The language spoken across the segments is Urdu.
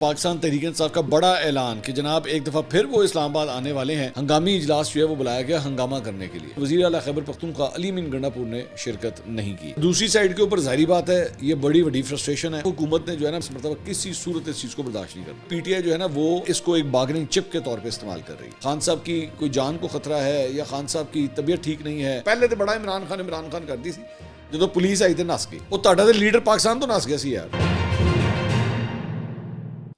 پاکستان تحریک انصاف کا بڑا اعلان کہ جناب ایک دفعہ پھر وہ اسلام آباد آنے والے ہیں. ہنگامی اجلاس جو ہے وہ بلایا گیا ہنگامہ کرنے کے لیے. وزیر اعلیٰ خیبر پختونخوا علی امین گنڈاپور نے شرکت نہیں کی. دوسری سائڈ کے اوپر ظاہری بات ہے یہ بڑی وڈی فرسٹریشن ہے. حکومت نے جو ہے نا اس مرتبہ کسی صورت اس چیز کو برداشت نہیں کرنا. پی ٹی آئی جو ہے نا وہ اس کو ایک بارگننگ چپ کے طور پہ استعمال کر رہی ہے. خان صاحب کی کوئی جان کو خطرہ ہے یا خان صاحب کی طبیعت ٹھیک نہیں ہے. پہلے تو بڑا عمران خان کر دی سی جب پولیس آئی تھی نس گئی. وہ تہاڈا تے لیڈر پاکستان تو نس گیا سی یار.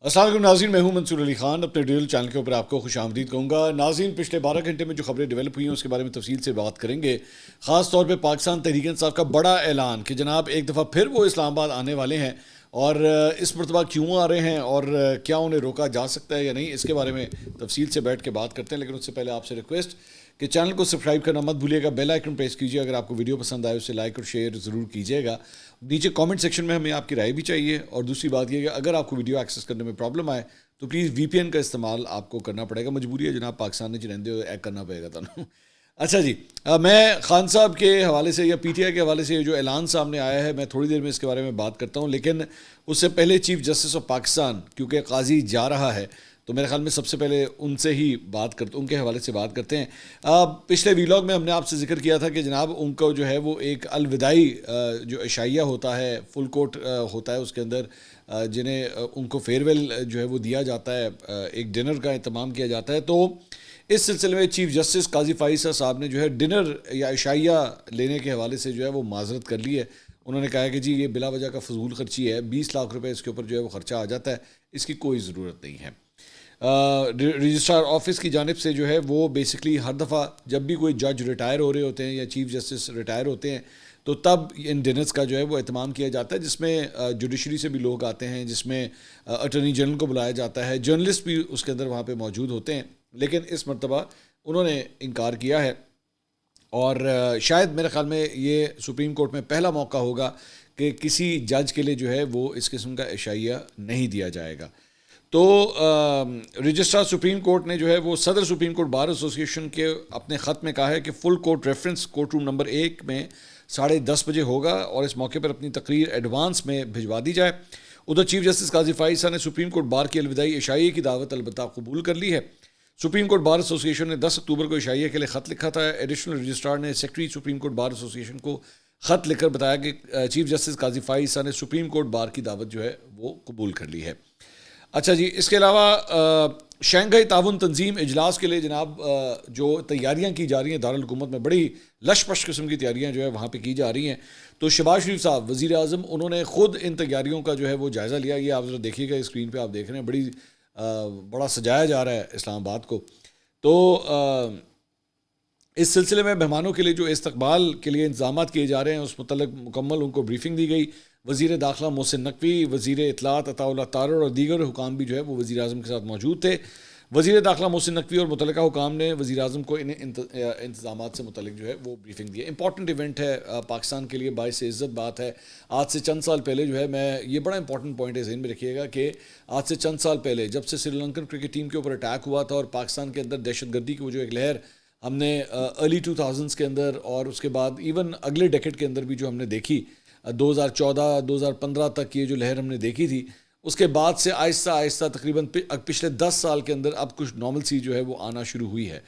السلام علیکم ناظرین، میں ہوں منصور علی خان. اپنے ڈیٹیل چینل کے اوپر آپ کو خوش آمدید کہوں گا. ناظرین، پچھلے 12 گھنٹے میں جو خبریں ڈیولپ ہوئی ہیں اس کے بارے میں تفصیل سے بات کریں گے. خاص طور پہ پاکستان تحریک انصاف کا بڑا اعلان کہ جناب ایک دفعہ پھر وہ اسلام آباد آنے والے ہیں اور اس مرتبہ کیوں آ رہے ہیں اور کیا انہیں روکا جا سکتا ہے یا نہیں، اس کے بارے میں تفصیل سے بیٹھ کے بات کرتے ہیں. لیکن اس سے پہلے آپ سے ریکویسٹ کہ چینل کو سبسکرائب کرنا مت بھولیے گا، بیل آئیکن پریس کیجیے. اگر آپ کو ویڈیو پسند آئے اسے لائک اور شیئر ضرور کیجیے گا. نیچے کامنٹ سیکشن میں ہمیں آپ کی رائے بھی چاہیے. اور دوسری بات یہ کہ اگر آپ کو ویڈیو ایکسیس کرنے میں پرابلم آئے تو پلیز وی پی این کا استعمال آپ کو کرنا پڑے گا. مجبوری ہے جناب، پاکستان میں رہتے ہوئے ایک کرنا پڑے گا تھانوں. اچھا جی، میں خان صاحب کے حوالے سے یا پی ٹی آئی کے حوالے سے جو اعلان سامنے آیا ہے میں تھوڑی دیر میں اس کے بارے میں بات کرتا ہوں. لیکن اس سے پہلے چیف جسٹس آف پاکستان کیونکہ قاضی جا رہا ہے تو میرے خیال میں سب سے پہلے ان سے ہی بات کرتے، ان کے حوالے سے بات کرتے ہیں. پچھلے ویلاگ میں ہم نے آپ سے ذکر کیا تھا کہ جناب ان کو جو ہے وہ ایک الوداعی جو عشائیہ ہوتا ہے، فل کوٹ ہوتا ہے اس کے اندر، جنہیں ان کو فیئر ویل جو ہے وہ دیا جاتا ہے، ایک ڈنر کا اہتمام کیا جاتا ہے. تو اس سلسلے میں چیف جسٹس قاضی فائزہ صاحب نے جو ہے ڈنر یا عشائیہ لینے کے حوالے سے جو ہے وہ معذرت کر لی ہے. انہوں نے کہا کہ جی یہ بلا وجہ کا فضول خرچی ہے، 20 لاکھ روپے اس کے اوپر جو ہے وہ خرچہ آ جاتا ہے، اس کی کوئی ضرورت نہیں ہے. رجسٹرار آفس کی جانب سے جو ہے وہ بیسکلی ہر دفعہ جب بھی کوئی جج ریٹائر ہو رہے ہوتے ہیں یا چیف جسٹس ریٹائر ہوتے ہیں تو تب ان ڈنرز کا جو ہے وہ اہتمام کیا جاتا ہے، جس میں جوڈیشری سے بھی لوگ آتے ہیں، جس میں اٹارنی جنرل کو بلایا جاتا ہے، جرنلسٹ بھی اس کے اندر وہاں پہ موجود ہوتے ہیں. لیکن اس مرتبہ انہوں نے انکار کیا ہے اور شاید میرے خیال میں یہ سپریم کورٹ میں پہلا موقع ہوگا کہ کسی جج کے لیے جو ہے وہ اس قسم کا عشائیہ نہیں دیا جائے گا. تو رجسٹرار سپریم کورٹ نے جو ہے وہ صدر سپریم کورٹ بار ایسوسی ایشن کے اپنے خط میں کہا ہے کہ full court reference court room number 1 میں 10:30 بجے ہوگا اور اس موقع پر اپنی تقریر ایڈوانس میں بھجوا دی جائے. ادھر چیف جسٹس قاضی فائزہ نے سپریم کورٹ بار کی الوداعی عشائیے کی دعوت البتہ قبول کر لی ہے. سپریم کورٹ بار ایسوسی ایشن نے 10 اکتوبر کو عشائیے کے لیے خط لکھا تھا. ایڈیشنل رجسٹرار نے سیکرٹری سپریم کورٹ بار ایسوسی ایشن کو خط لکھ کر بتایا کہ چیف جسٹس قاضی فائزہ نے سپریم کورٹ بار کی دعوت جو ہے وہ قبول کر لی ہے. اچھا جی، اس کے علاوہ شنگھائی تعاون تنظیم اجلاس کے لیے جناب جو تیاریاں کی جا رہی ہیں دارالحکومت میں، بڑی لش پش قسم کی تیاریاں جو ہے وہاں پہ کی جا رہی ہیں. تو شہباز شریف صاحب وزیر اعظم انہوں نے خود ان تیاریوں کا جو ہے وہ جائزہ لیا. یہ آپ ذرا دیکھیے گا اسکرین پہ، آپ دیکھ رہے ہیں بڑا سجایا جا رہا ہے اسلام آباد کو. تو اس سلسلے میں مہمانوں کے لیے جو استقبال کے لیے انتظامات کیے جا رہے ہیں اس متعلق مکمل ان کو بریفنگ دی گئی. وزیر داخلہ محسن نقوی، وزیر اطلاعات عطا اللہ تارڑ اور دیگر حکام بھی جو ہے وہ وزیر اعظم کے ساتھ موجود تھے. وزیر داخلہ محسن نقوی اور متعلقہ حکام نے وزیر اعظم کو ان انتظامات سے متعلق جو ہے وہ بریفنگ دی. امپورٹنٹ ایونٹ ہے پاکستان کے لیے، باعث عزت بات ہے. آج سے چند سال پہلے جو ہے، یہ بڑا امپورٹنٹ پوائنٹ ہے، ذہن میں رکھیے گا کہ آج سے چند سال پہلے جب سے سری لنکن کرکٹ ٹیم کے اوپر اٹیک ہوا تھا اور پاکستان کے اندر دہشت گردی کی وہ جو ایک لہر ہم نے ارلی 2000s کے اندر اور اس کے بعد ایون اگلے ڈیکیڈ کے اندر بھی جو ہم نے دیکھی 2014-2015 تک یہ جو لہر ہم نے دیکھی تھی، اس کے بعد سے آہستہ آہستہ تقریباً پچھلے 10 سال کے اندر اب کچھ نارمل سی جو ہے وہ آنا شروع ہوئی ہے.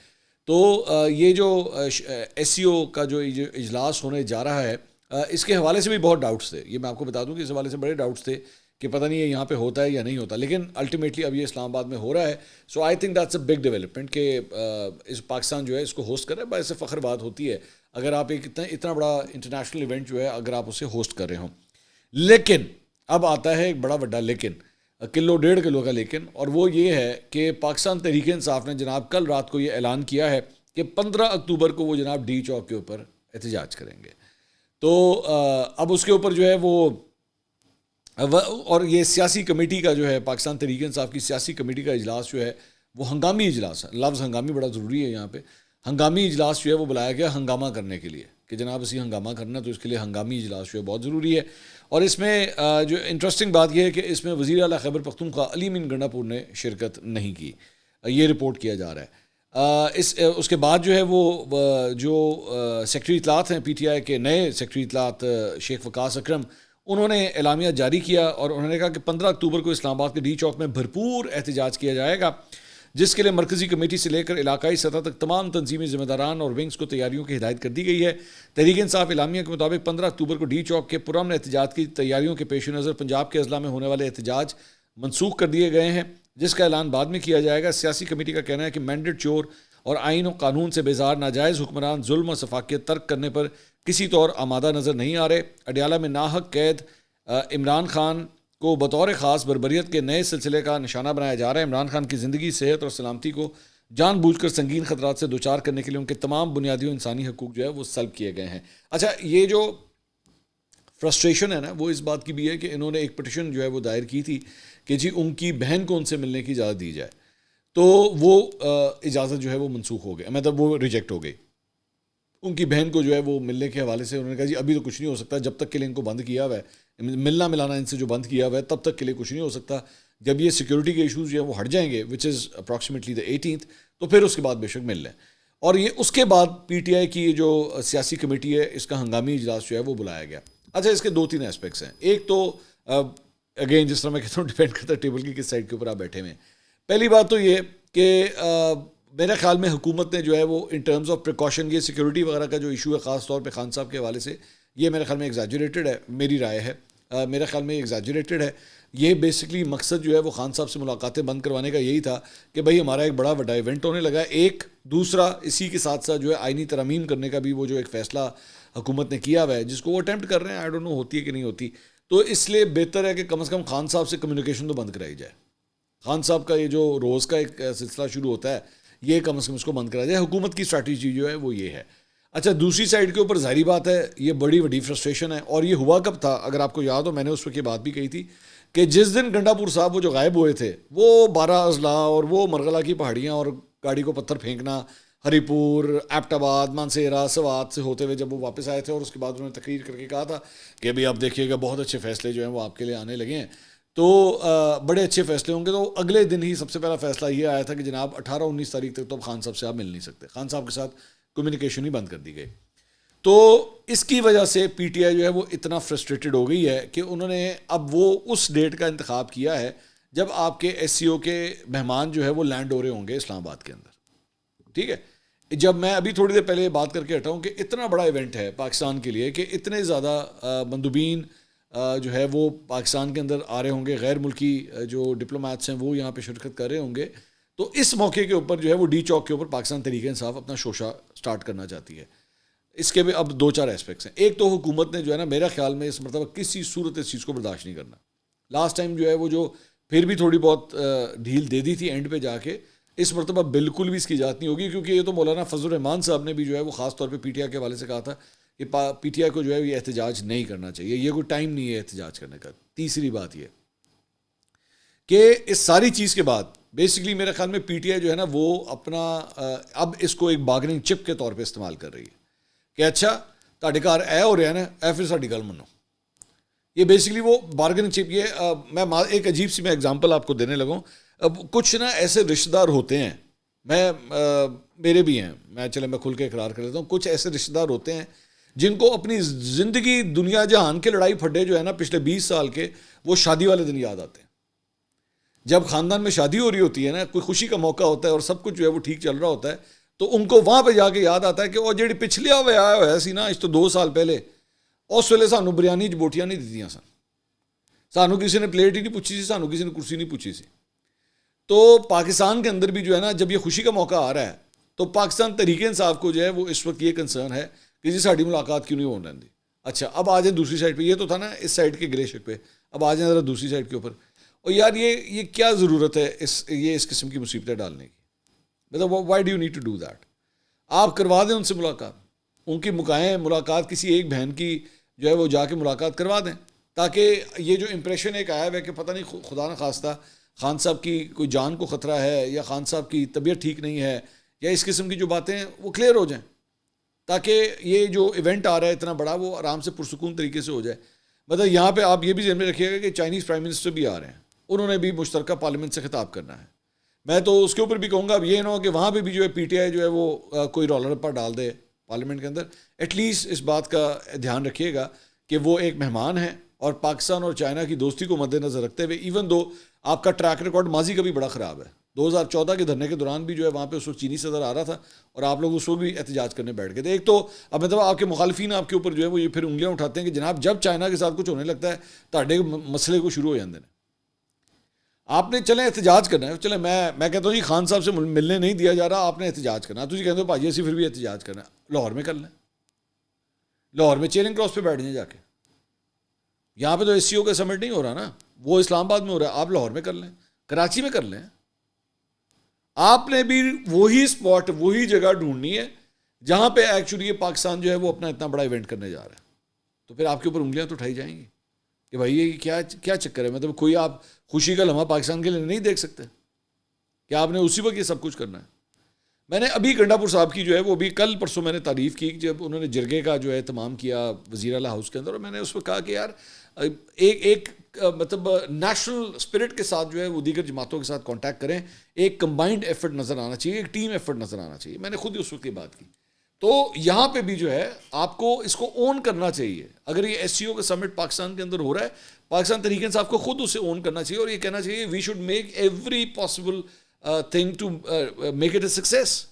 تو یہ جو ایس سی او کا جو اجلاس ہونے جا رہا ہے اس کے حوالے سے بھی بہت ڈاؤٹس تھے. یہ میں آپ کو بتا دوں کہ اس حوالے سے بڑے ڈاؤٹس تھے کہ پتہ نہیں ہے یہاں پہ ہوتا ہے یا نہیں ہوتا، لیکن الٹیمیٹلی اب یہ اسلام آباد میں ہو رہا ہے. So I think that's a big development کہ اس پاکستان جو ہے اس کو ہوسٹ کر رہا ہے. باعث فخر بات ہوتی ہے اگر آپ ایک اتنا بڑا انٹرنیشنل ایونٹ جو ہے اگر آپ اسے ہوسٹ کر رہے ہوں. لیکن اب آتا ہے ایک بڑا بڑا لیکن، کلو 1.5 کلو کا لیکن، اور وہ یہ ہے کہ پاکستان تحریک انصاف نے جناب کل رات کو یہ اعلان کیا ہے کہ 15 اکتوبر کو وہ جناب ڈی چوک کے اوپر احتجاج کریں گے. تو اب اس کے اوپر جو ہے وہ اور یہ سیاسی کمیٹی کا جو ہے پاکستان تحریک انصاف کی سیاسی کمیٹی کا اجلاس جو ہے وہ ہنگامی اجلاس ہے. لفظ ہنگامی بڑا ضروری ہے یہاں پہ. ہنگامی اجلاس جو ہے وہ بلایا گیا ہنگامہ کرنے کے لیے کہ جناب اسی ہنگامہ کرنا، تو اس کے لیے ہنگامی اجلاس جو ہے بہت ضروری ہے. اور اس میں جو انٹرسٹنگ بات یہ ہے کہ اس میں وزیر اعلیٰ خیبر پختونخوا علی امین گنڈاپور نے شرکت نہیں کی، یہ رپورٹ کیا جا رہا ہے. اس کے بعد جو ہے وہ جو سیکرٹری اطلاعات ہیں پی ٹی آئی کے نئے سیکرٹری اطلاعات شیخ وقاص اکرم، انہوں نے اعلامیہ جاری کیا اور انہوں نے کہا کہ 15 اکتوبر کو اسلام آباد کے ڈی چوک میں بھرپور احتجاج کیا جائے گا، جس کے لیے مرکزی کمیٹی سے لے کر علاقائی سطح تک تمام تنظیمی ذمہ داران اور ونگز کو تیاریوں کی ہدایت کر دی گئی ہے۔ تحریک انصاف اعلامیہ کے مطابق 15 اکتوبر کو ڈی چوک کے پرامن احتجاج کی تیاریوں کے پیش نظر پنجاب کے اضلاع میں ہونے والے احتجاج منسوخ کر دیے گئے ہیں، جس کا اعلان بعد میں کیا جائے گا۔ سیاسی کمیٹی کا کہنا ہے کہ مینڈیٹ چور اور آئین و قانون سے بیزار ناجائز حکمران ظلم و شفاقیت ترک کرنے پر کسی طور آمادہ نظر نہیں آ رہے۔ اڈیالہ میں ناحق قید عمران خان کو بطور خاص بربریت کے نئے سلسلے کا نشانہ بنایا جا رہا ہے۔ عمران خان کی زندگی، صحت اور سلامتی کو جان بوجھ کر سنگین خطرات سے دوچار کرنے کے لیے ان کے تمام بنیادی انسانی حقوق جو ہے وہ سلب کیے گئے ہیں۔ اچھا، یہ جو فرسٹریشن ہے نا، وہ اس بات کی بھی ہے کہ انہوں نے ایک پٹیشن جو ہے وہ دائر کی تھی کہ جی ان کی بہن کو ان سے ملنے کی اجازت دی جائے، تو وہ اجازت جو ہے وہ منسوخ ہو گئی، مطلب وہ ریجیکٹ ہو گئی۔ ان کی بہن کو جو ہے وہ ملنے کے حوالے سے انہوں نے کہا جی ابھی تو کچھ نہیں ہو سکتا، جب تک کے لیے ان کو بند کیا ہوا ہے، ملنا ملانا ان سے جو بند کیا ہوا ہے تب تک کے لیے کچھ نہیں ہو سکتا۔ جب یہ سیکیورٹی کے ایشوز جو ہیں وہ ہٹ جائیں گے وچ از اپروکسیمیٹلی 18، تو پھر اس کے بعد بے شک مل لیں۔ اور یہ اس کے بعد پی ٹی آئی کی جو سیاسی کمیٹی ہے اس کا ہنگامی اجلاس جو ہے وہ بلایا گیا۔ اچھا، اس کے 2-3 اسپیکٹس ہیں۔ ایک تو اگین جس طرح میں کہتا ہوں ڈیپینڈ کرتا ہے ٹیبل کی کس سائڈ کے اوپر آپ بیٹھے ہوئے ہیں۔ پہلی بات تو یہ کہ میرے خیال میں حکومت نے جو ہے وہ ان ٹرمز آف پریکاشن، یہ سیکیورٹی وغیرہ کا جو ایشو ہے خاص طور پہ خان صاحب کے حوالے سے، یہ میرے خیال میں ایگزیجریٹڈ ہے، میری رائے ہے، میرے خیال میں ایگزیجریٹڈ ہے۔ یہ بیسکلی مقصد جو ہے وہ خان صاحب سے ملاقاتیں بند کروانے کا یہی تھا کہ بھائی ہمارا ایک بڑا ایونٹ ہونے لگا ہے۔ ایک دوسرا اسی کے ساتھ ساتھ جو ہے آئینی ترامیم کرنے کا بھی وہ جو ایک فیصلہ حکومت نے کیا ہوا ہے، جس کو وہ اٹیمپٹ کر رہے ہیں، آئی ڈونٹ نو ہوتی ہے کہ نہیں ہوتی، تو اس لیے بہتر ہے کہ کم از کم خان صاحب سے کمیونیکیشن تو بند کرائی جائے۔ خان صاحب کا یہ جو روز کا ایک سلسلہ شروع ہوتا ہے، یہ کم از کم اس کو بند کرایا جائے۔ حکومت کی اسٹریٹجی جو ہے وہ یہ ہے۔ اچھا، دوسری سائڈ کے اوپر ظاہری بات ہے یہ بڑی فرسٹریشن ہے، اور یہ ہوا کب تھا؟ اگر آپ کو یاد ہو، میں نے اس وقت یہ بات بھی کہی تھی کہ جس دن گنڈا پور صاحب وہ جو غائب ہوئے تھے، وہ 12 اضلاع اور وہ مرغلہ کی پہاڑیاں اور گاڑی کو پتھر پھینکنا، ہری پور، ایبٹ آباد، مانسہرہ، سوات سے ہوتے ہوئے جب وہ واپس آئے تھے، اور اس کے بعد انہوں نے تقریر کر کے کہا تھا کہ ابھی آپ دیکھیے گا بہت اچھے فیصلے جو ہیں وہ آپ کے لیے آنے لگے ہیں، تو بڑے اچھے فیصلے ہوں گے۔ تو اگلے دن ہی سب سے پہلا فیصلہ یہ آیا تھا کہ جناب 18-19 تاریخ تک تو خان صاحب سے آپ مل نہیں سکتے، خان صاحب کے ساتھ کمیونیکیشن ہی بند کر دی گئی۔ تو اس کی وجہ سے پی ٹی آئی جو ہے وہ اتنا فرسٹریٹڈ ہو گئی ہے کہ انہوں نے اب وہ اس ڈیٹ کا انتخاب کیا ہے جب آپ کے ایس سی او کے مہمان جو ہے وہ لینڈ ہو رہے ہوں گے اسلام آباد کے اندر، ٹھیک ہے؟ جب میں ابھی تھوڑی دیر پہلے بات کر کے ہٹا ہوں کہ اتنا بڑا ایونٹ ہے پاکستان کے لیے کہ اتنے زیادہ مندوبین جو ہے وہ پاکستان کے اندر آ رہے ہوں گے، غیر ملکی جو ڈپلومیٹس ہیں وہ یہاں پہ شرکت کر رہے ہوں گے، تو اس موقع کے اوپر جو ہے وہ ڈی چوک کے اوپر پاکستان تحریک انصاف اپنا شوشہ سٹارٹ کرنا چاہتی ہے۔ اس کے بھی اب 2-4 اسپیکٹس ہیں۔ ایک تو حکومت نے جو ہے نا میرا خیال میں اس مرتبہ کسی صورت اس چیز کو برداشت نہیں کرنا۔ لاسٹ ٹائم جو ہے وہ جو پھر بھی تھوڑی بہت ڈھیل دے دی تھی اینڈ پہ جا کے، اس مرتبہ بالکل بھی اس کی اجازت نہیں ہوگی، کیونکہ یہ تو مولانا فضل الرحمان صاحب نے بھی جو ہے وہ خاص طور پہ پی ٹی آئی کے حوالے سے کہا تھا کہ پی ٹی آئی کو جو ہے یہ احتجاج نہیں کرنا چاہیے، یہ کوئی ٹائم نہیں ہے احتجاج کرنے کا۔ تیسری بات یہ کہ اس ساری چیز کے بعد بیسکلی میرے خیال میں پی ٹی آئی جو ہے نا وہ اپنا اب اس کو ایک بارگننگ چپ کے طور پہ استعمال کر رہی ہے کہ اچھا تہاڈے گھر اے ہو رہا ہے نا، اے پھر ساڈی گل منو۔ یہ بیسکلی وہ بارگننگ چپ، یہ میں ایک عجیب سی میں ایگزامپل آپ کو دینے لگوں۔ اب کچھ نا ایسے رشتہ دار ہوتے ہیں، میرے بھی ہیں، میں کھل کے اقرار کر لیتا ہوں، کچھ ایسے رشتہ دار ہوتے ہیں جن کو اپنی زندگی دنیا جہان کے لڑائی پھڈے جو ہے نا پچھلے 20 سال کے، وہ شادی والے دن یاد آتے ہیں۔ جب خاندان میں شادی ہو رہی ہوتی ہے نا، کوئی خوشی کا موقع ہوتا ہے اور سب کچھ جو ہے وہ ٹھیک چل رہا ہوتا ہے، تو ان کو وہاں پہ جا کے یاد آتا ہے کہ وہ جڑی پچھلیا ہوا سی نا، اس تو 2 سال پہلے اس ویلے سانو بریانی بوٹیاں نہیں دیتیاں سن، سانو کسی نے پلیٹ ہی نہیں پوچھی سی، سانو کسی نے کرسی نہیں پوچھی سی۔ تو پاکستان کے اندر بھی جو ہے نا جب یہ خوشی کا موقع آ رہا ہے تو پاکستان تحریک انصاف کو جو ہے وہ اس وقت یہ کنسرن ہے کہ جی ساڑی ملاقات کیوں نہیں ہو رہی۔ اچھا، اب آ جائیں دوسری سائڈ پہ، یہ تو تھا نا اس سائڈ کے گرے شک پہ، اب آ جائیں ذرا دوسری سائڈ کے اوپر۔ اور یار یہ کیا ضرورت ہے اس قسم کی مصیبتیں ڈالنے کی؟ مطلب why do you need to do that? آپ کروا دیں ان سے ملاقات، ان کی مکائیں ملاقات کسی ایک بہن کی جو ہے وہ جا کے ملاقات کروا دیں، تاکہ یہ جو امپریشن ایک آیا ہے کہ پتہ نہیں خدا نہ خواستہ خان صاحب کی کوئی جان کو خطرہ ہے یا خان صاحب کی طبیعت ٹھیک نہیں ہے یا اس قسم کی جو باتیں ہیں وہ کلیئر ہو جائیں، تاکہ یہ جو ایونٹ آ رہا ہے اتنا بڑا وہ آرام سے پرسکون طریقے سے ہو جائے۔ مطلب یہاں پہ آپ یہ بھی ذہن میں رکھیے گا کہ چائنیز پرائم منسٹر بھی آ رہے ہیں، انہوں نے بھی مشترکہ پارلیمنٹ سے خطاب کرنا ہے۔ میں تو اس کے اوپر بھی کہوں گا اب یہ نہ ہو کہ وہاں پہ بھی جو ہے پی ٹی آئی جو ہے وہ کوئی رولا رپا ڈال دے پارلیمنٹ کے اندر۔ ایٹ لیسٹ اس بات کا دھیان رکھیے گا کہ وہ ایک مہمان ہیں اور پاکستان اور چائنا کی دوستی کو مد نظر رکھتے ہوئے، ایون دو آپ کا ٹریک ریکارڈ ماضی کا بھی بڑا خراب ہے، 2014 کے دھرنے کے دوران بھی جو ہے وہاں پہ اس وقت چینی صدر آ رہا تھا اور آپ لوگ اس وقت بھی احتجاج کرنے بیٹھ گئے تھے. ایک تو اب مطلب آپ کے مخالفین آپ کے اوپر جو ہے وہ یہ پھر انگلیاں اٹھاتے ہیں کہ جناب جب چائنا کے ساتھ کچھ ہونے لگتا ہے تاڑے مسئلے کو شروع ہو جاتے ہیں. آپ نے چلیں احتجاج کرنا ہے، چلیں میں کہتا ہوں جی خان صاحب سے ملنے نہیں دیا جا رہا، آپ نے احتجاج کرنا ہے، تو جی کہتے ہو بھائی ایسی پھر بھی احتجاج کرنا ہے، لاہور میں کر لیں، لاہور میں چیرنگ کراس پہ بیٹھ جائیں جا کے. یہاں پہ تو ایس سی او کا سمٹ نہیں ہو رہا نا، وہ اسلام آباد میں ہو رہا ہے، آپ لاہور میں کر لیں، کراچی میں کر لیں. آپ نے بھی وہی اسپاٹ وہی جگہ ڈھونڈنی ہے جہاں پہ ایکچولی یہ پاکستان جو ہے وہ اپنا اتنا بڑا ایونٹ کرنے جا رہا ہے. تو پھر آپ کے اوپر انگلیاں تو اٹھائی جائیں گی کہ بھائی یہ کیا چکر ہے، مطلب کوئی آپ خوشی کا لمحہ پاکستان کے لیے نہیں دیکھ سکتے کہ آپ نے اسی وقت یہ سب کچھ کرنا ہے. میں نے ابھی گنڈا پور صاحب کی جو ہے وہ بھی کل پرسوں میں نے تعریف کی جب انہوں نے جرگے کا جو ہے اہتمام کیا وزیر اعلیٰ ہاؤس کے اندر، اور میں نے اس وقت کہا کہ یار ایک مطلب نیشنل اسپرٹ کے ساتھ جو ہے وہ دیگر جماعتوں کے ساتھ کانٹیکٹ کریں، ایک کمبائنڈ ایفرٹ نظر آنا چاہیے، ایک ٹیم ایفرٹ نظر آنا چاہیے. میں نے خود ہی اس وقت یہ بات کی. تو یہاں پہ بھی جو ہے آپ کو اس کو اون کرنا چاہیے. اگر یہ ایس سی او کا سمٹ پاکستان کے اندر ہو رہا ہے، پاکستان تحریک انصاف کو خود اسے اون کرنا چاہیے اور یہ کہنا چاہیے we should make every possible thing to make it a success.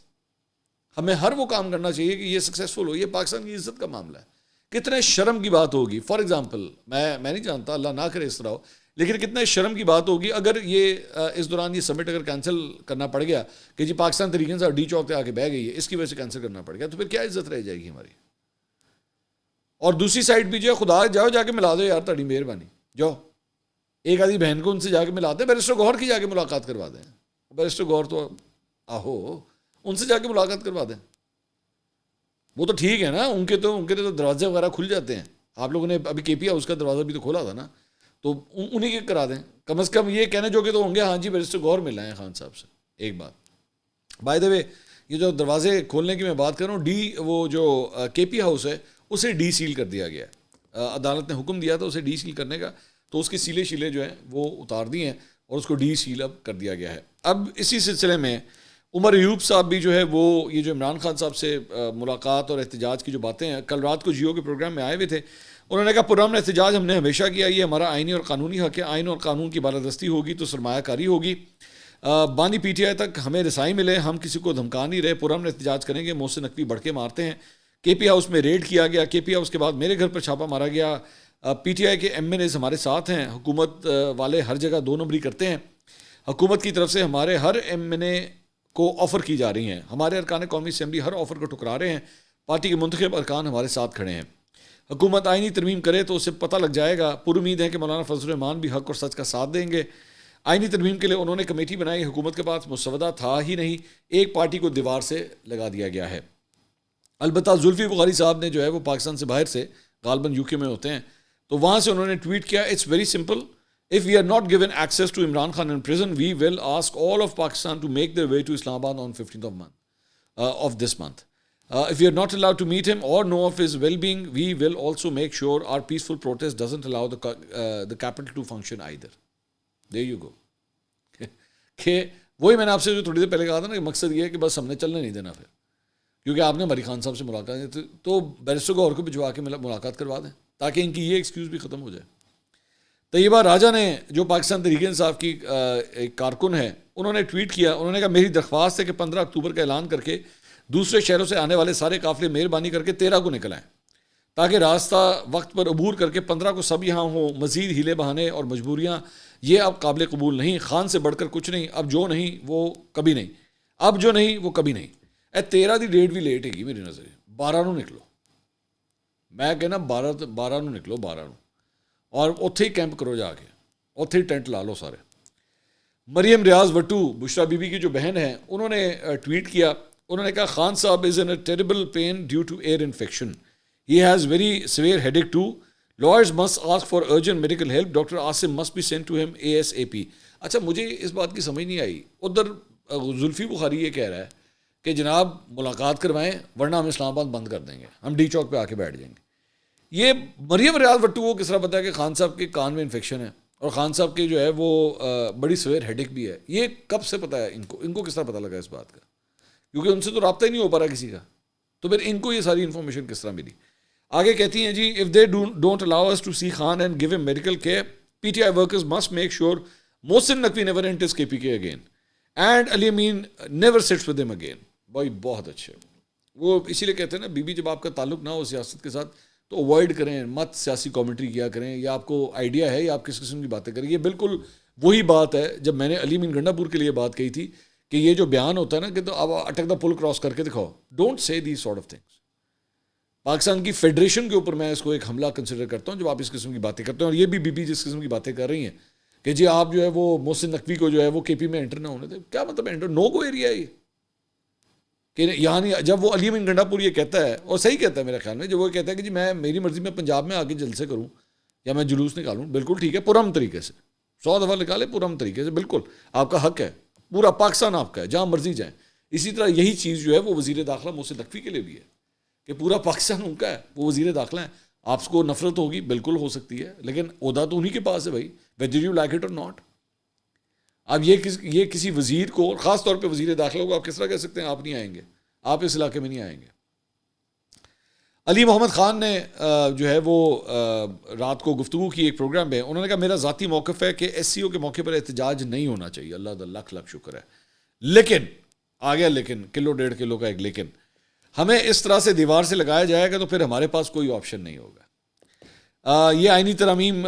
ہمیں ہر وہ کام کرنا چاہیے کہ یہ سکسیزفل ہو. یہ پاکستان کی عزت کا معاملہ ہے. کتنے شرم کی بات ہوگی، فار ایگزامپل میں نہیں جانتا، اللہ نہ کرے اس طرح ہو، لیکن کتنے شرم کی بات ہوگی اگر یہ اس دوران یہ سمٹ اگر کینسل کرنا پڑ گیا کہ جی پاکستان تحریک انصاف ڈی چوک پہ آ کے بہ گئی ہے، اس کی وجہ سے کینسل کرنا پڑ گیا، تو پھر کیا عزت رہ جائے گی ہماری. اور دوسری سائڈ بھی جو ہے خدا جاؤ جا کے ملا دو یار، تاری مہربانی جاؤ ایک آدھی بہن کو ان سے جا کے ملا دیں، بیرسٹر گوہر کی جا کے ملاقات کروا دیں. بیرسٹر گوہر تو آہو ان سے جا کے ملاقات کروا دیں. وہ تو ٹھیک ہے نا، ان کے تو دروازے وغیرہ کھل جاتے ہیں. آپ لوگوں نے ابھی کے پی ہاؤس کا دروازہ بھی تو کھولا تھا نا، تو انہیں کے کرا دیں. کم از کم یہ کہنے جو کہ تو ہوں گے ہاں جی بیرسٹر گوہر مل رہے ہیں خان صاحب سے. ایک بات بائی دا وے، یہ جو دروازے کھولنے کی میں بات کر رہا ہوں، وہ جو کے پی ہاؤس ہے اسے ڈی سیل کر دیا گیا ہے. عدالت نے حکم دیا تھا اسے ڈی سیل کرنے کا، تو اس کی سیلے شیلے جو ہیں وہ اتار دی ہیں اور اس کو ڈی سیل اب کر دیا گیا ہے. اب اسی سلسلے میں عمر ایوب صاحب بھی جو ہے وہ یہ جو عمران خان صاحب سے ملاقات اور احتجاج کی جو باتیں ہیں، کل رات کو جیو کے پروگرام میں آئے ہوئے تھے. انہوں نے کہا پرامن احتجاج ہم نے ہمیشہ کیا، یہ ہمارا آئینی اور قانونی حق ہے. آئین اور قانون کی بالادستی ہوگی تو سرمایہ کاری ہوگی. بانی پی ٹی آئی تک ہمیں رسائی ملے، ہم کسی کو دھمکا نہیں رہے. پرامن احتجاج کریں گے، محسن نقوی بڑھ کے مارتے ہیں. کے پی ہاؤس میں ریڈ کیا گیا، کے پی ہاؤس کے بعد میرے گھر پر چھاپا مارا گیا. پی ٹی آئی کے ایم این ایز ہمارے ساتھ ہیں، حکومت والے ہر جگہ دو نمبری کرتے ہیں. حکومت کی طرف سے ہمارے ہر ایم این اے کو آفر کی جا رہی ہیں، ہمارے ارکان قومی اسمبلی ہر آفر کو ٹھکرا رہے ہیں. پارٹی کے منتخب ارکان ہمارے ساتھ کھڑے ہیں. حکومت آئینی ترمیم کرے تو اسے پتہ لگ جائے گا. پر امید ہے کہ مولانا فضل الرحمان بھی حق اور سچ کا ساتھ دیں گے. آئینی ترمیم کے لیے انہوں نے کمیٹی بنائی، حکومت کے پاس مسودہ تھا ہی نہیں، ایک پارٹی کو دیوار سے لگا دیا گیا ہے. البتہ زلفی بخاری صاحب نے جو ہے وہ پاکستان سے باہر سے غالباً یو کے میں ہوتے ہیں، تو وہاں سے انہوں نے ٹویٹ کیا، it's very simple, if we are not given access to Imran Khan in prison, we will ask all of Pakistan to make their way to Islamabad on 15th of this month. If we are not allowed to meet him or know of his well-being, we will also make sure our peaceful protest doesn't allow the capital to function either. There you go. کہ وہی میں نے آپ سے جو تھوڑی دیر پہلے کہا تھا نا کہ مقصد یہ ہے کہ بس ہم نے چلنے نہیں دینا پھر، کیونکہ آپ نے مری خان صاحب سے ملاقات تو بیرسٹر گوہر کو بھجوا کے ملاقات کروا دیں تاکہ ان کی یہ ایکسکیوز بھی ختم ہو جائے. طیبہ راجہ نے جو پاکستان تحریک انصاف کی ایک کارکن ہے، انہوں نے ٹویٹ کیا، انہوں نے کہا میری درخواست ہے کہ 15 اکتوبر کا اعلان کر کے دوسرے شہروں سے آنے والے سارے قافلے مہربانی کر کے 13 کو نکل آئیں تاکہ راستہ وقت پر عبور کر کے 15 کو سب یہاں ہوں. مزید ہیلے بہانے اور مجبوریاں یہ اب قابل قبول نہیں. خان سے بڑھ کر کچھ نہیں، اب جو نہیں وہ کبھی نہیں، اب جو نہیں وہ کبھی نہیں. 13 دی ڈیٹ بھی لیٹ ہے گی میری نظر، 12 نو نکلو. میں کہنا 12 نو نکلو، 12 نو، اور اتھے ہی کیمپ کرو جا کے، اتھے ہی ٹینٹ لا لو سارے. مریم ریاض وٹو بشرا بی بی کی جو بہن ہے، انہوں نے ٹویٹ کیا، انہوں نے کہا Khan Sahab is in a terrible pain due to ear infection. He has very severe headache too. Lawyers must ask for urgent medical help. Doctor Asim must be sent to him ASAP. اچھا مجھے اس بات کی سمجھ نہیں آئی، ادھر زلفی بخاری یہ کہہ رہا ہے کہ جناب ملاقات کروائیں ورنہ ہم اسلام آباد بند کر دیں گے، ہم ڈی چوک پہ آ کے بیٹھ جائیں گے. یہ مریم ریاض وٹو کو کس طرح پتا ہے کہ خان صاحب کے کان میں انفیکشن ہے اور خان صاحب کے جو ہے وہ بڑی سویر ہیڈ ایک بھی ہے؟ یہ کب سے پتا ہے ان کو کس طرح پتا لگا اس بات کا؟ کیونکہ ان سے تو رابطہ ہی نہیں ہو پا رہا کسی کا، تو پھر ان کو یہ ساری انفارمیشن کس طرح ملی؟ آگے کہتی ہیں جی if they don't allow us to see Khan and give him medical care, PTI workers must make sure Mohsin Naqvi never enters KPK again and Ali Amin never sits with him again. بھائی بہت اچھے. وہ اسی لیے کہتے ہیں نا بی بی جب آپ کا تعلق نہ ہو سیاست کے ساتھ تو اوائڈ کریں, مت سیاسی کامنٹری کیا کریں, یا آپ کو آئیڈیا ہے یا آپ کس قسم کی باتیں کریں. یہ بالکل وہی بات ہے جب میں نے علی امین گنڈا پور کے لیے بات کہی تھی کہ یہ جو بیان ہوتا ہے نا کہ تو اب اٹک دا پل کراس کر کے دکھاؤ, don't say these sort of things. Pakistan کی فیڈریشن کے اوپر میں اس کو ایک حملہ کنسیڈر کرتا ہوں جب آپ اس قسم کی باتیں کرتے ہیں. اور یہ بھی بی بی جس قسم کی باتیں کر رہی ہیں کہ جی آپ جو ہے وہ محسن نقوی کو جو ہے وہ کے پی میں انٹر نہ ہونے دیں. کیا مطلب انٹر, نو گو ایریا ہے یہ کہ یعنی جب وہ علی امین گنڈا پور یہ کہتا ہے, اور صحیح کہتا ہے میرے خیال میں, جب وہ کہتا ہے کہ جی میں میری مرضی میں پنجاب میں آ کے جلسے کروں یا میں جلوس نکالوں, بالکل ٹھیک ہے, پرامن طریقے سے 100 دفعہ نکالے, پرامن طریقے سے, بالکل آپ کا حق ہے, پورا پاکستان آپ کا ہے, جہاں مرضی جائیں. اسی طرح یہی چیز جو ہے وہ وزیر داخلہ محسن نقوی کے لیے بھی ہے کہ پورا پاکستان ان کا ہے, وہ وزیر داخلہ ہیں. آپ کو نفرت ہوگی, بالکل ہو سکتی ہے, لیکن عہدہ تو انہی کے پاس ہے بھائی, whether you like it or not. اب یہ کسی وزیر کو, خاص طور پہ وزیر داخلہ کو آپ کس طرح کہہ سکتے ہیں آپ نہیں آئیں گے, آپ اس علاقے میں نہیں آئیں گے. علی محمد خان نے جو ہے وہ رات کو گفتگو کی ایک پروگرام میں, انہوں نے کہا میرا ذاتی موقف ہے کہ ایس سی او کے موقع پر احتجاج نہیں ہونا چاہیے. اللہ دا لاکھ لاکھ شکر ہے, لیکن آ گیا لیکن, کلو 1.5 کلو کا ایک لیکن, ہمیں اس طرح سے دیوار سے لگایا جائے گا تو پھر ہمارے پاس کوئی آپشن نہیں ہوگا. یہ آئینی ترامیم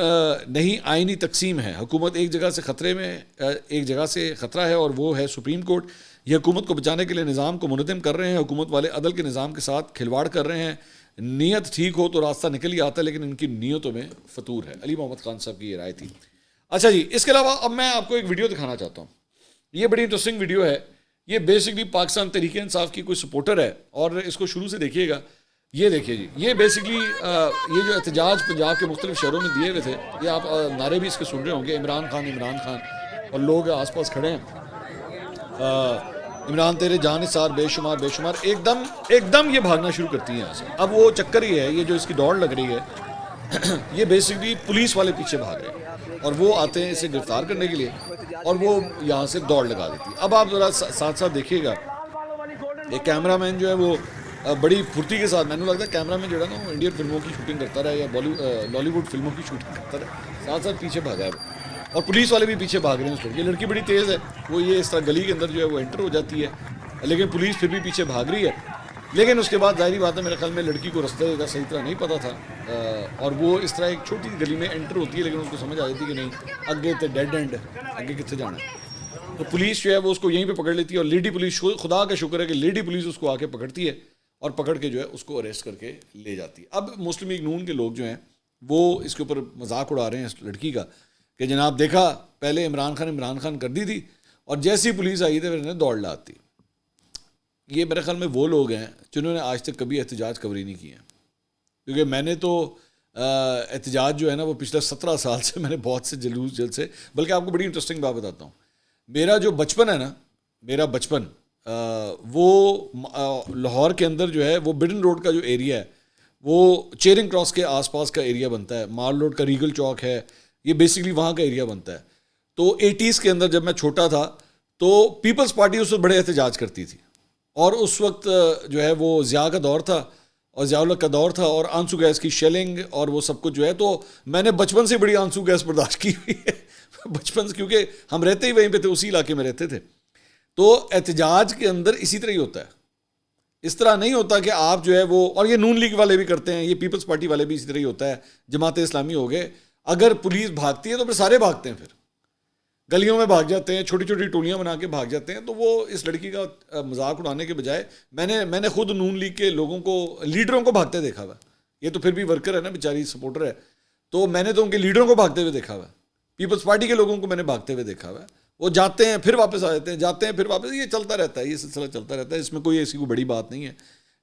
نہیں, آئینی تقسیم ہے. حکومت ایک جگہ سے خطرے میں, ایک جگہ سے خطرہ ہے اور وہ ہے سپریم کورٹ. یہ حکومت کو بچانے کے لیے نظام کو منہدم کر رہے ہیں. حکومت والے عدل کے نظام کے ساتھ کھلواڑ کر رہے ہیں. نیت ٹھیک ہو تو راستہ نکل ہی آتا ہے, لیکن ان کی نیتوں میں فطور ہے. علی محمد خان صاحب کی یہ رائے تھی. اچھا جی, اس کے علاوہ اب میں آپ کو ایک ویڈیو دکھانا چاہتا ہوں. یہ بڑی انٹرسٹنگ ویڈیو ہے. یہ بیسکلی پاکستان تحریک انصاف کی کوئی سپورٹر ہے, اور اس کو شروع سے دیکھیے گا. یہ دیکھیے جی, یہ بیسکلی یہ جو احتجاج پنجاب کے مختلف شہروں میں دیے ہوئے تھے, یہ آپ نعرے بھی اس کے سن رہے ہوں گے, عمران خان عمران خان, اور لوگ آس پاس کھڑے ہیں, عمران تیرے جان نثار بے شمار بے شمار. ایک دم یہ بھاگنا شروع کرتی ہیں یہاں سے. اب وہ چکر ہی ہے, یہ جو اس کی دوڑ لگ رہی ہے, یہ بیسکلی پولیس والے پیچھے بھاگ رہے ہیں اور وہ آتے ہیں اسے گرفتار کرنے کے لیے, اور وہ یہاں سے دوڑ لگا دیتی ہے. اب آپ ذرا ساتھ ساتھ دیکھیے گا, ایک کیمرہ مین جو ہے وہ بڑی پھرتی کے ساتھ, میں نے لگتا ہے کیمرہ مین جو ہے نا وہ انڈین فلموں کی شوٹنگ کرتا رہا یا لالی ووڈ فلموں کی شوٹنگ کرتا رہا, ساتھ ساتھ پیچھے بھاگا ہے, اور پولیس والے بھی پیچھے بھاگ رہے ہیں اس لڑکی. یہ لڑکی بڑی تیز ہے, وہ یہ اس طرح گلی کے اندر جو ہے وہ انٹر ہو جاتی ہے, لیکن پولیس پھر بھی پیچھے بھاگ رہی ہے. لیکن اس کے بعد ظاہری بات ہے میرے خیال میں لڑکی کو رستے کا صحیح طرح نہیں پتا تھا, اور وہ اس طرح ایک چھوٹی گلی میں انٹر ہوتی ہے, لیکن اس کو سمجھ آ جاتی ہے کہ نہیں آگے تو ڈیڈ اینڈ ہے, آگے کتنے جانا ہے. تو پولیس جو ہے وہ اس کو یہیں پہ پکڑ لیتی ہے, اور لیڈی پولیس, خدا کا شکر ہے کہ لیڈی پولیس اس کو آ کے پکڑتی ہے اور پکڑ کے جو ہے اس کو اریسٹ کر کے لے جاتی ہے. اب مسلم لیگ نون کے لوگ جو ہیں وہ اس کے اوپر مذاق اڑا رہے ہیں اس لڑکی کا کہ جناب دیکھا پہلے عمران خان کر دی تھی, اور جیسی پولیس آئی تھی پھر انہیں دوڑ لاتی. یہ میرے خیال میں وہ لوگ ہیں جنہوں نے آج تک کبھی احتجاج کور ہی نہیں کیے ہیں, کیونکہ میں نے تو احتجاج جو ہے نا وہ پچھلے 17 سال سے میں نے بہت سے جلسے, بلکہ آپ کو بڑی انٹرسٹنگ بات بتاتا ہوں. میرا جو بچپن ہے نا, میرا بچپن وہ لاہور کے اندر جو ہے وہ بڈن روڈ کا جو ایریا ہے وہ چیرنگ کراس کے آس پاس کا ایریا بنتا ہے, مال روڈ کا ریگل چوک ہے, یہ بیسکلی وہاں کا ایریا بنتا ہے. تو 80s کے اندر جب میں چھوٹا تھا تو پیپلز پارٹی اس وقت بڑے احتجاج کرتی تھی, اور اس وقت جو ہے وہ ضیاء کا دور تھا اور ضیاء الحق کا دور تھا, اور آنسو گیس کی شیلنگ اور وہ سب کچھ جو ہے, تو میں نے بچپن سے بڑی آنسو گیس برداشت کی ہوئی ہے بچپن سے, کیونکہ ہم رہتے ہی وہیں پہ تھے, اسی علاقے میں رہتے تھے. تو احتجاج کے اندر اسی طرح ہی ہوتا ہے, اس طرح نہیں ہوتا کہ آپ جو ہے وہ, اور یہ نون لیگ والے بھی کرتے ہیں, یہ پیپلز پارٹی والے بھی اسی طرح ہی ہوتا ہے, جماعت اسلامی ہو گئے, اگر پولیس بھاگتی ہے تو پھر سارے بھاگتے ہیں, پھر گلیوں میں بھاگ جاتے ہیں, چھوٹی چھوٹی ٹولیاں بنا کے بھاگ جاتے ہیں. تو وہ اس لڑکی کا مذاق اڑانے کے بجائے میں نے خود نون لیگ کے لوگوں کو, لیڈروں کو بھاگتے دیکھا ہوا. یہ تو پھر بھی ورکر ہے نا بیچاری, سپورٹر ہے, تو میں نے تو ان کے لیڈروں کو بھاگتے ہوئے دیکھا ہوا, پیپلز پارٹی کے لوگوں کو میں نے بھاگتے ہوئے دیکھا ہوا. وہ جاتے ہیں پھر واپس آ جاتے ہیں, جاتے ہیں پھر واپس, یہ چلتا رہتا ہے, یہ سلسلہ چلتا رہتا ہے, اس میں کوئی ایسی کوئی بڑی بات نہیں ہے.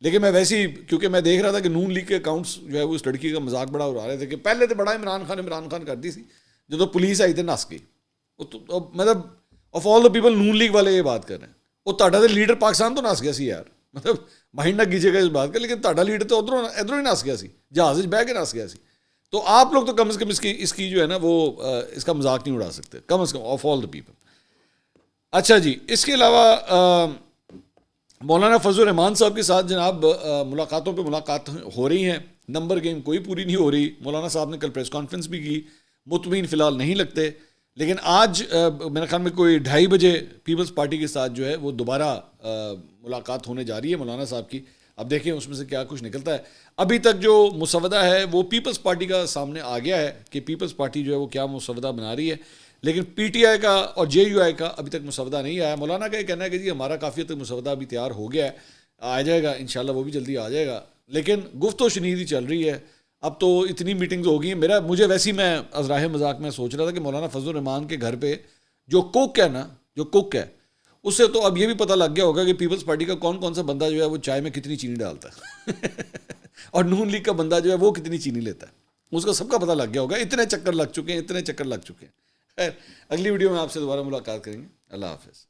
لیکن میں ویسے ہی, کیونکہ میں دیکھ رہا تھا کہ نون لیگ کے اکاؤنٹس جو ہے وہ اس لڑکی کا مذاق بڑا اڑا رہے تھے کہ پہلے تو بڑا عمران خان کرتی تھی, جب پولیس آئی تھی نس گئی. مطلب آف آل دا پیپل نون لیگ والے یہ بات کر رہے ہیں, وہ تاڈا تو لیڈر پاکستان تو نس گیا سی یار, مطلب مائنڈ نہ کیجیے گا اس بات کا, لیکن تاڈا لیڈر تو ادھروں ہی نس گیا سی, جہاز بہ کے نس گیا سی. تو آپ لوگ تو کم از کم اس کی جو ہے نا وہ اس کا مذاق نہیں اڑا سکتے, کم از come of all the people. اچھا جی, اس کے علاوہ مولانا فضل الرحمان صاحب کے ساتھ جناب ملاقاتوں پہ ملاقات ہو رہی ہیں. نمبر گیم کوئی پوری نہیں ہو رہی. مولانا صاحب نے کل پریس کانفرنس بھی کی, مطمئن فی الحال نہیں لگتے. لیکن آج میرے خیال میں کوئی 2:30 بجے پیپلز پارٹی کے ساتھ جو ہے وہ دوبارہ ملاقات ہونے جا رہی ہے مولانا صاحب کی. اب دیکھیں اس میں سے کیا کچھ نکلتا ہے. ابھی تک جو مسودہ ہے وہ پیپلز پارٹی کا سامنے آ گیا ہے کہ پیپلز پارٹی جو ہے وہ کیا مسودہ بنا رہی ہے, لیکن پی ٹی آئی کا اور جے یو آئی کا ابھی تک مسودہ نہیں آیا. مولانا کا یہ کہنا ہے کہ جی ہمارا کافی حد تک مسودہ ابھی تیار ہو گیا ہے, آ جائے گا انشاءاللہ, وہ بھی جلدی آ جائے گا. لیکن گفت و شنیدی چل رہی ہے. اب تو اتنی میٹنگز ہو گئی ہیں. مجھے ویسے ہی میں ازراہ مذاق میں سوچ رہا تھا کہ مولانا فضل الرحمان کے گھر پہ جو کوک ہے اس سے تو اب یہ بھی پتہ لگ گیا ہوگا کہ پیپلز پارٹی کا کون کون سا بندہ جو ہے وہ چائے میں کتنی چینی ڈالتا ہے اور نون لیگ کا بندہ جو ہے وہ کتنی چینی لیتا ہے, اس کا سب کا پتہ لگ گیا ہوگا. اتنے چکر لگ چکے ہیں. خیر, اگلی ویڈیو میں آپ سے دوبارہ ملاقات کریں گے. اللہ حافظ.